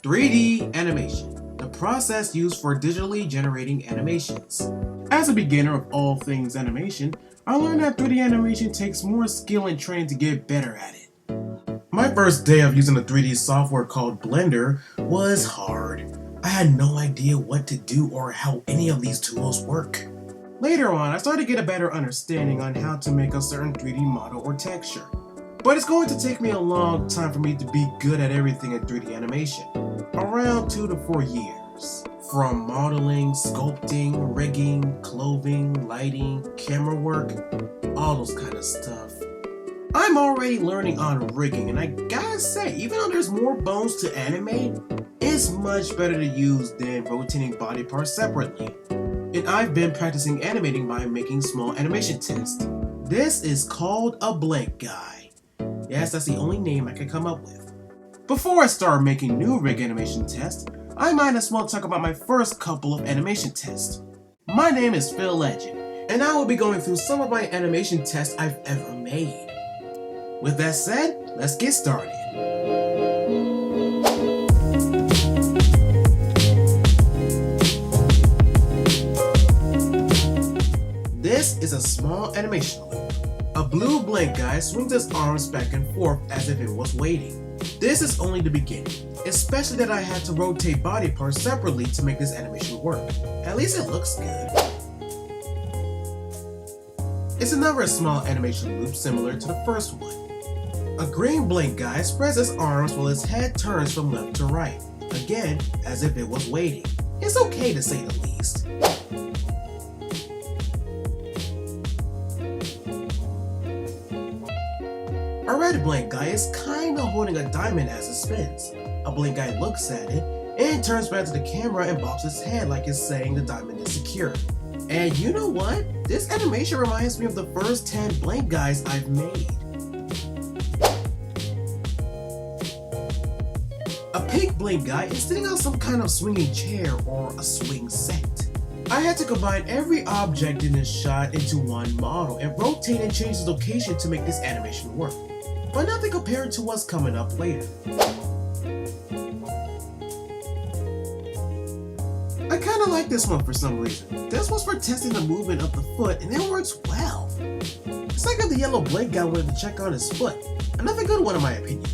3D animation, the process used for digitally generating animations. As a beginner of all things animation, I learned that 3D animation takes more skill and training to get better at it. My first day of using a 3D software called Blender was hard. I had no idea what to do or how any of these tools work. Later on, I started to get a better understanding on how to make a certain 3D model or texture. But it's going to take me a long time for me to be good at everything in 3D animation. Around 2 to 4 years. From modeling, sculpting, rigging, clothing, lighting, camera work, all those kind of stuff. I'm already learning on rigging, and I gotta say, even though there's more bones to animate, it's much better to use than rotating body parts separately. And I've been practicing animating by making small animation tests. This is called a blank guy. Yes, that's the only name I can come up with. Before I start making new rig animation tests, I might as well talk about my first couple of animation tests. My name is Phil Legend, and I will be going through some of my animation tests I've ever made. With that said, let's get started. This is a small animation loop. A blue blank guy swings his arms back and forth as if it was waiting. This is only the beginning, especially that I had to rotate body parts separately to make this animation work. At least it looks good. It's another small animation loop similar to the first one. A green blank guy spreads his arms while his head turns from left to right, again as if it was waiting. It's okay to say the least. A red blank guy is kinda holding a diamond as it spins. A blank guy looks at it and turns back to the camera and bobs his head like it's saying the diamond is secure. And you know what? This animation reminds me of the first 10 blank guys I've made. A pink blank guy is sitting on some kind of swinging chair or a swing set. I had to combine every object in this shot into one model and rotate and change the location to make this animation work. But nothing compared to what's coming up later. I kinda like this one for some reason. This was for testing the movement of the foot and it works well. It's like if the yellow blank guy wanted to check on his foot. Another good one in my opinion.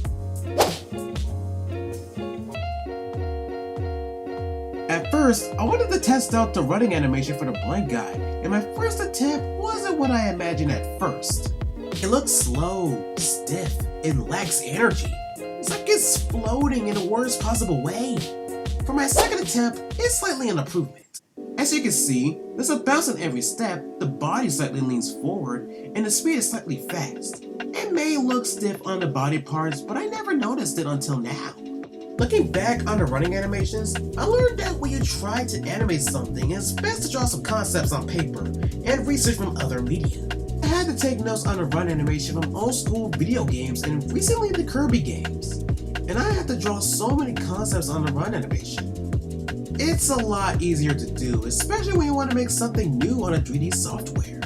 At first, I wanted to test out the running animation for the blank guy, and my first attempt wasn't what I imagined at first. It looks slow, stiff, and lacks energy. It's like it's floating in the worst possible way. For my second attempt, it's slightly an improvement. As you can see, there's a bounce in every step, the body slightly leans forward, and the speed is slightly fast. It may look stiff on the body parts, but I never noticed it until now. Looking back on the running animations, I learned that when you try to animate something, it's best to draw some concepts on paper and research from other media. I had to take notes on the run animation from old school video games and recently the Kirby games. And I had to draw so many concepts on the run animation. It's a lot easier to do, especially when you want to make something new on a 3D software.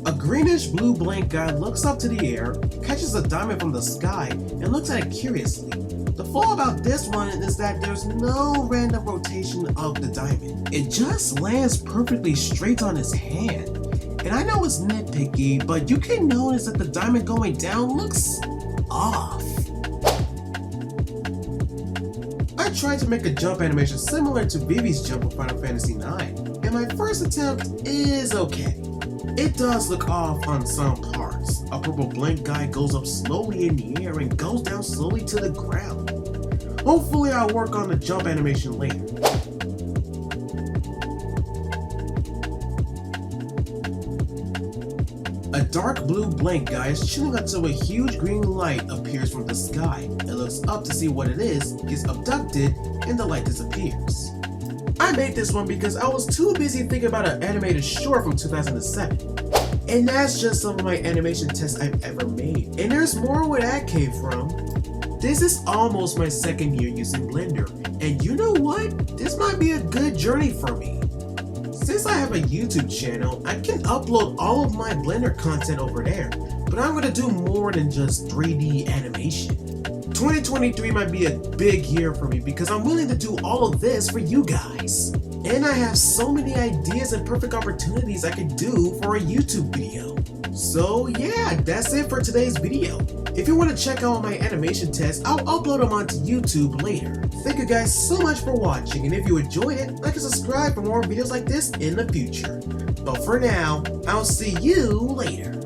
A greenish blue blank guy looks up to the air, catches a diamond from the sky, and looks at it curiously. The flaw about this one is that there's no random rotation of the diamond. It just lands perfectly straight on his hand. And I know it's nitpicky, but you can notice that the diamond going down looks off. I tried to make a jump animation similar to Vivi's jump from Final Fantasy IX, and my first attempt is okay. It does look off on some parts. A purple blank guy goes up slowly in the air and goes down slowly to the ground. Hopefully I'll work on the jump animation later. A dark blue blank guy is chilling until a huge green light appears from the sky. It looks up to see what it is, gets abducted, and the light disappears. I made this one because I was too busy thinking about an animated short from 2007. And that's just some of my animation tests I've ever made. And there's more where that came from. This is almost my second year using Blender. And you know what? This might be a good journey for me. Since I have a YouTube channel, I can upload all of my Blender content over there. But but I'm gonna do more than just 3D animation. 2023 might be a big year for me because I'm willing to do all of this for you guys. And I have so many ideas and perfect opportunities I could do for a YouTube video. So yeah, that's it for today's video. If you want to check out my animation tests, I'll upload them onto YouTube later. Thank you guys so much for watching, and if you enjoyed it, like and subscribe for more videos like this in the future. But for now, I'll see you later.